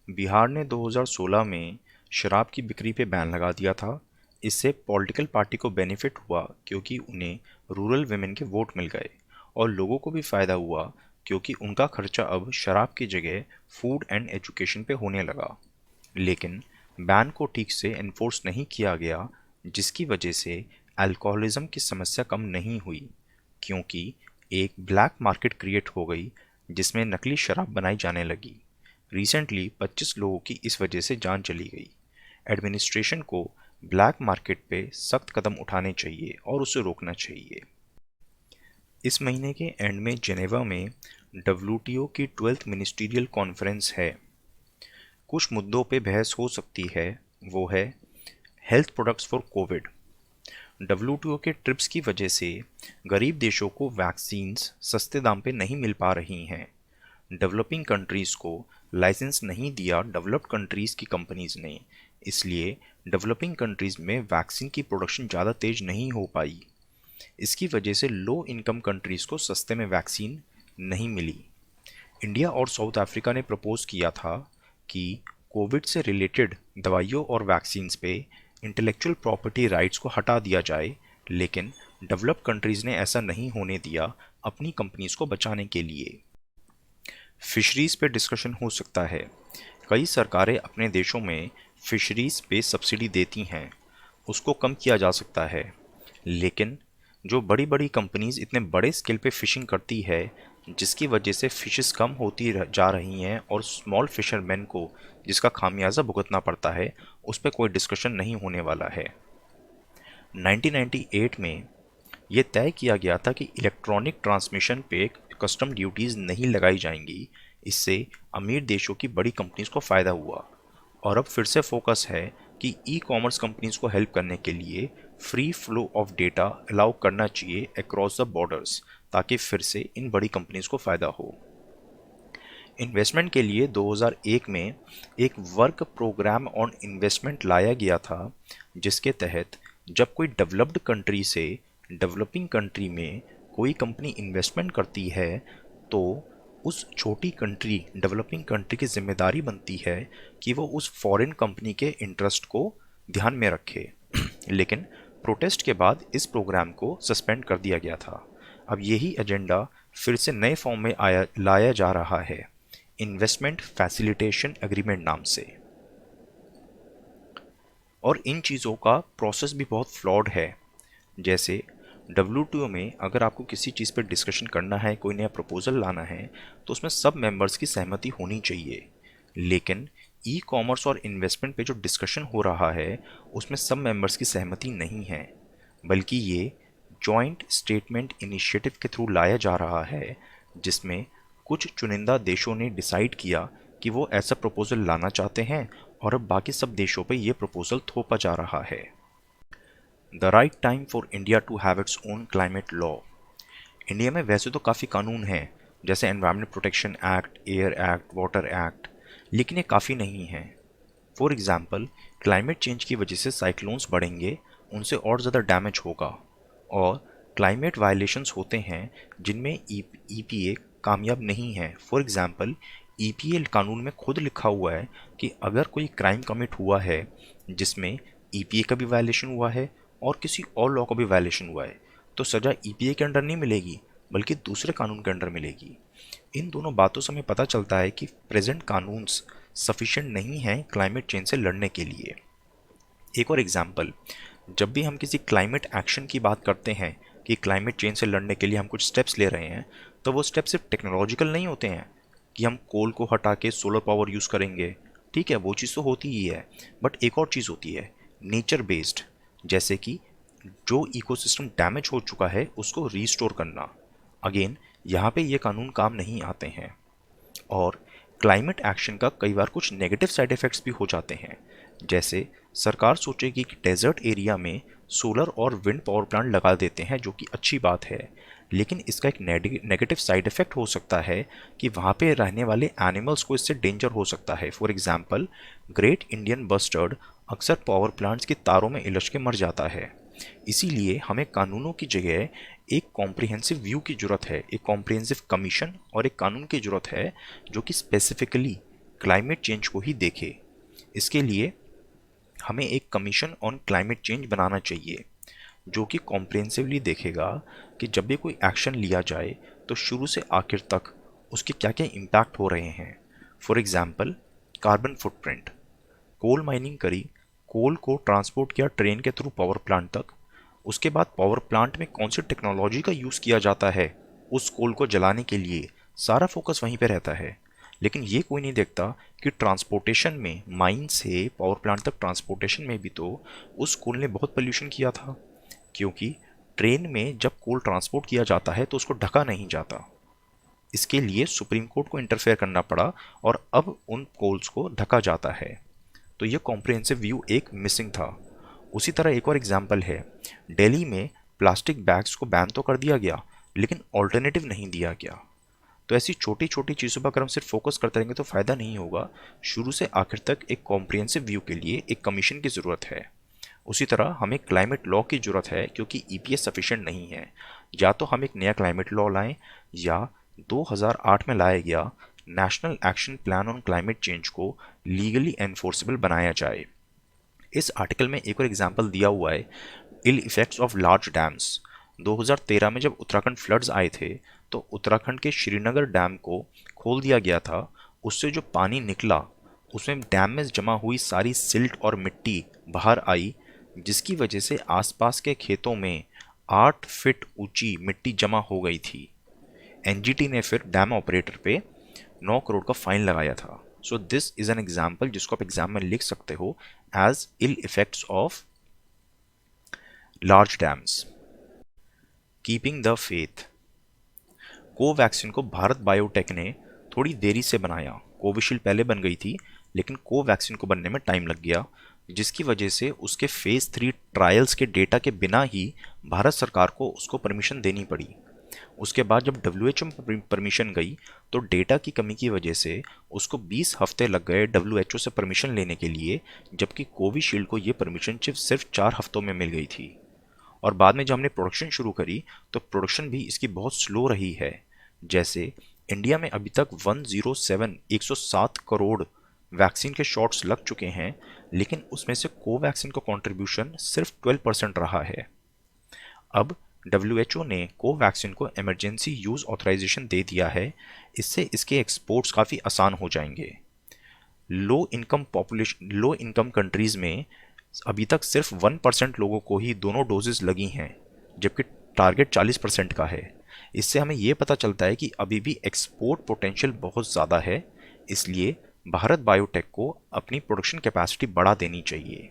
बिहार ने 2016 में शराब की बिक्री पे बैन लगा दिया था। इससे पॉलिटिकल पार्टी को बेनिफिट हुआ क्योंकि उन्हें रूरल वुमेन के वोट मिल गए और लोगों को भी फायदा हुआ क्योंकि उनका खर्चा अब शराब की जगह फूड एंड एजुकेशन पे होने लगा। लेकिन बैन को ठीक से एनफोर्स नहीं किया गया, जिसकी वजह से अल्कोहलिज्म की समस्या कम नहीं हुई क्योंकि एक ब्लैक मार्केट क्रिएट हो गई जिसमें नकली शराब बनाई जाने लगी। रिसेंटली 25 लोगों की इस वजह से जान चली गई। एडमिनिस्ट्रेशन को ब्लैक मार्केट पे सख्त कदम उठाने चाहिए और उसे रोकना चाहिए। इस महीने के एंड में जेनेवा में डब्ल्यूटीओ की 12th मिनिस्टीरियल कॉन्फ्रेंस है। कुछ मुद्दों पे बहस हो सकती है, वो है health products for Covid. WTO के ट्रिप्स की वजह से गरीब देशों को वैक्सीन्स सस्ते दाम पे नहीं मिल पा रही हैं। डेवलपिंग कंट्रीज़ को लाइसेंस नहीं दिया डेवलप्ड कंट्रीज़ की कंपनीज़ ने, इसलिए डेवलपिंग कंट्रीज़ में वैक्सीन की प्रोडक्शन ज़्यादा तेज नहीं हो पाई। इसकी वजह से लो इनकम कंट्रीज़ को सस्ते में वैक्सीन नहीं मिली। इंडिया और साउथ अफ्रीका ने प्रपोज किया था कि कोविड से रिलेटेड दवाइयों और वैक्सीन्स पे इंटेलेक्चुअल प्रॉपर्टी राइट्स को हटा दिया जाए, लेकिन डेवलप्ड कंट्रीज़ ने ऐसा नहीं होने दिया अपनी कंपनीज को बचाने के लिए। फिशरीज़ पे डिस्कशन हो सकता है। कई सरकारें अपने देशों में फिशरीज़ पे सब्सिडी देती हैं, उसको कम किया जा सकता है। लेकिन जो बड़ी बड़ी कंपनीज इतने बड़े स्केल पे फिशिंग करती है, जिसकी वजह से फिशेस कम होती जा रही हैं और स्मॉल फिशरमैन को जिसका खामियाजा भुगतना पड़ता है, उस पर कोई डिस्कशन नहीं होने वाला है। 1998 में ये तय किया गया था कि इलेक्ट्रॉनिक ट्रांसमिशन पे कस्टम ड्यूटीज़ नहीं लगाई जाएंगी। इससे अमीर देशों की बड़ी कंपनीज को फ़ायदा हुआ और अब फिर से फोकस है कि ई कॉमर्स कंपनीज को हेल्प करने के लिए free flow of data allow करना चाहिए अक्रॉस द बॉर्डर्स, ताकि फिर से इन बड़ी कंपनीज को फ़ायदा हो। इन्वेस्टमेंट के लिए 2001 में एक वर्क प्रोग्राम ऑन इन्वेस्टमेंट लाया गया था, जिसके तहत जब कोई डेवलप्ड कंट्री से डेवलपिंग कंट्री में कोई कंपनी इन्वेस्टमेंट करती है तो उस छोटी कंट्री डेवलपिंग कंट्री की जिम्मेदारी बनती है कि वो उस फॉरेन कंपनी के इंटरेस्ट को ध्यान में रखे। लेकिन प्रोटेस्ट के बाद इस प्रोग्राम को सस्पेंड कर दिया गया था। अब यही एजेंडा फिर से नए फॉर्म में लाया जा रहा है, इन्वेस्टमेंट फैसिलिटेशन एग्रीमेंट नाम से। और इन चीज़ों का प्रोसेस भी बहुत फ्लॉड है। जैसे डब्ल्यूटीओ में अगर आपको किसी चीज़ पर डिस्कशन करना है, कोई नया प्रपोजल लाना है, तो उसमें सब मेंबर्स की सहमति होनी चाहिए। लेकिन ई कॉमर्स और इन्वेस्टमेंट पे जो डिस्कशन हो रहा है, उसमें सब मेंबर्स की सहमति नहीं है, बल्कि ये जॉइंट स्टेटमेंट इनिशिएटिव के थ्रू लाया जा रहा है, जिसमें कुछ चुनिंदा देशों ने डिसाइड किया कि वो ऐसा प्रपोजल लाना चाहते हैं और अब बाकी सब देशों पे ये प्रपोजल थोपा जा रहा है। The right time for India to have its own climate law. India में वैसे तो काफ़ी कानून हैं, जैसे environment protection act, air act, water act, लेकिन ये काफ़ी नहीं है। फॉर एग्ज़ाम्पल, क्लाइमेट चेंज की वजह से साइक्लोन्स बढ़ेंगे, उनसे और ज़्यादा डैमेज होगा, और क्लाइमेट वायलेशंस होते हैं जिनमें ईपीए कामयाब नहीं है। फॉर एग्ज़ाम्पल, ईपीए कानून में खुद लिखा हुआ है कि अगर कोई क्राइम कमिट हुआ है जिसमें ईपीए का भी वायलेशन हुआ है और किसी और लॉ का भी वायलेशन हुआ है, तो सज़ा ईपीए के अंडर नहीं मिलेगी बल्कि दूसरे कानून के अंडर मिलेगी। इन दोनों बातों से हमें पता चलता है कि प्रेजेंट कानून्स सफिशिएंट नहीं हैं क्लाइमेट चेंज से लड़ने के लिए। एक और एग्जांपल, जब भी हम किसी क्लाइमेट एक्शन की बात करते हैं कि क्लाइमेट चेंज से लड़ने के लिए हम कुछ स्टेप्स ले रहे हैं, तो वो स्टेप्स सिर्फ टेक्नोलॉजिकल नहीं होते हैं कि हम कोल को हटा के सोलर पावर यूज़ करेंगे। ठीक है, वो चीज़ तो होती ही है, बट एक और चीज़ होती है नेचर बेस्ड, जैसे कि जो इकोसिस्टम डैमेज हो चुका है उसको रीस्टोर करना। अगेन, यहाँ पे ये कानून काम नहीं आते हैं। और क्लाइमेट एक्शन का कई बार कुछ नेगेटिव साइड इफ़ेक्ट्स भी हो जाते हैं। जैसे सरकार सोचेगी कि डेजर्ट एरिया में सोलर और विंड पावर प्लांट लगा देते हैं, जो कि अच्छी बात है, लेकिन इसका एक नेगेटिव साइड इफ़ेक्ट हो सकता है कि वहाँ पे रहने वाले एनिमल्स को इससे डेंजर हो सकता है। For example, great Indian bustard अक्सर पावर प्लांट्स की तारों में इलझ के मर जाता है। इसीलिए हमें कानूनों की जगह एक कॉम्प्रिहेंसिव व्यू की ज़रूरत है, एक कॉम्प्रिहेंसिव कमीशन और एक कानून की ज़रूरत है जो कि स्पेसिफिकली क्लाइमेट चेंज को ही देखे। इसके लिए हमें एक कमीशन ऑन क्लाइमेट चेंज बनाना चाहिए जो कि कॉम्प्रिहेंसिवली देखेगा कि जब भी कोई एक्शन लिया जाए तो शुरू से आखिर तक उसके क्या क्या इम्पैक्ट हो रहे हैं। For example, carbon footprint. Coal mining करी, कोल को ट्रांसपोर्ट किया ट्रेन के थ्रू पावर प्लांट तक, उसके बाद पावर प्लांट में कौन सी टेक्नोलॉजी का यूज़ किया जाता है उस कोल को जलाने के लिए, सारा फोकस वहीं पे रहता है। लेकिन ये कोई नहीं देखता कि ट्रांसपोर्टेशन में, माइन से पावर प्लांट तक ट्रांसपोर्टेशन में भी तो उस कोल ने बहुत पोल्यूशन किया था, क्योंकि ट्रेन में जब कोल ट्रांसपोर्ट किया जाता है तो उसको ढका नहीं जाता। इसके लिए सुप्रीम कोर्ट को इंटरफेयर करना पड़ा और अब उन कोल्स को ढका जाता है। तो ये कॉम्प्रिहेंसिव व्यू एक मिसिंग था। उसी तरह एक और एग्जाम्पल है, दिल्ली में प्लास्टिक बैग्स को बैन तो कर दिया गया लेकिन ऑल्टरनेटिव नहीं दिया गया। तो ऐसी छोटी छोटी चीज़ों पर अगर हम सिर्फ फोकस करते रहेंगे तो फ़ायदा नहीं होगा। शुरू से आखिर तक एक कॉम्प्रिहेंसिव व्यू के लिए एक कमीशन की ज़रूरत है। उसी तरह हमें क्लाइमेट लॉ की ज़रूरत है क्योंकि ईपीएस सफिशिएंट नहीं है। या तो हम एक नया क्लाइमेट लॉ लाएं या 2008 में लाया गया national action plan on climate change को लीगली एनफोर्सेबल बनाया जाए। इस आर्टिकल में एक और एग्जाम्पल दिया हुआ है, ill effects of large dams. 2013 में जब उत्तराखंड फ्लड्स आए थे तो उत्तराखंड के श्रीनगर डैम को खोल दिया गया था। उससे जो पानी निकला उसमें डैम में जमा हुई सारी सिल्ट और मिट्टी बाहर आई, जिसकी वजह से आसपास के खेतों में 8 फीट ऊंची मिट्टी जमा हो गई थी। एनजीटी ने फिर डैम ऑपरेटर पे 9 करोड़ का फाइन लगाया था। So this is an example जिसको आप एग्जाम में लिख सकते हो as ill effects of large dams. Keeping the faith. Covaxin को भारत बायोटेक ने थोड़ी देरी से बनाया। कोविशील्ड पहले बन गई थी लेकिन कोवैक्सीन को बनने में टाइम लग गया, जिसकी वजह से उसके फेज 3 ट्रायल्स के डेटा के बिना ही भारत सरकार को उसको परमिशन देनी पड़ी। उसके बाद जब डब्ल्यूएचओ में परमिशन गई तो डेटा की कमी की वजह से उसको 20 हफ्ते लग गए डब्ल्यूएचओ से परमिशन लेने के लिए, जबकि कोविशील्ड को ये परमिशन सिर्फ 4 हफ्तों में मिल गई थी। और बाद में जब हमने प्रोडक्शन शुरू करी तो प्रोडक्शन भी इसकी बहुत स्लो रही है। जैसे इंडिया में अभी तक 107 करोड़ वैक्सीन के शॉट्स लग चुके हैं, लेकिन उसमें से कोवैक्सीन का कंट्रीब्यूशन सिर्फ 12% रहा है। अब डब्ल्यूएचओ ने कोवैक्सीन को इमरजेंसी यूज़ ऑथराइजेशन दे दिया है। इससे इसके एक्सपोर्ट्स काफ़ी आसान हो जाएंगे। लो इनकम कंट्रीज़ में अभी तक सिर्फ 1% लोगों को ही दोनों डोजेस लगी हैं, जबकि टारगेट 40% का है। इससे हमें ये पता चलता है कि अभी भी एक्सपोर्ट पोटेंशियल बहुत ज़्यादा है। इसलिए भारत बायोटेक को अपनी प्रोडक्शन कैपेसिटी बढ़ा देनी चाहिए।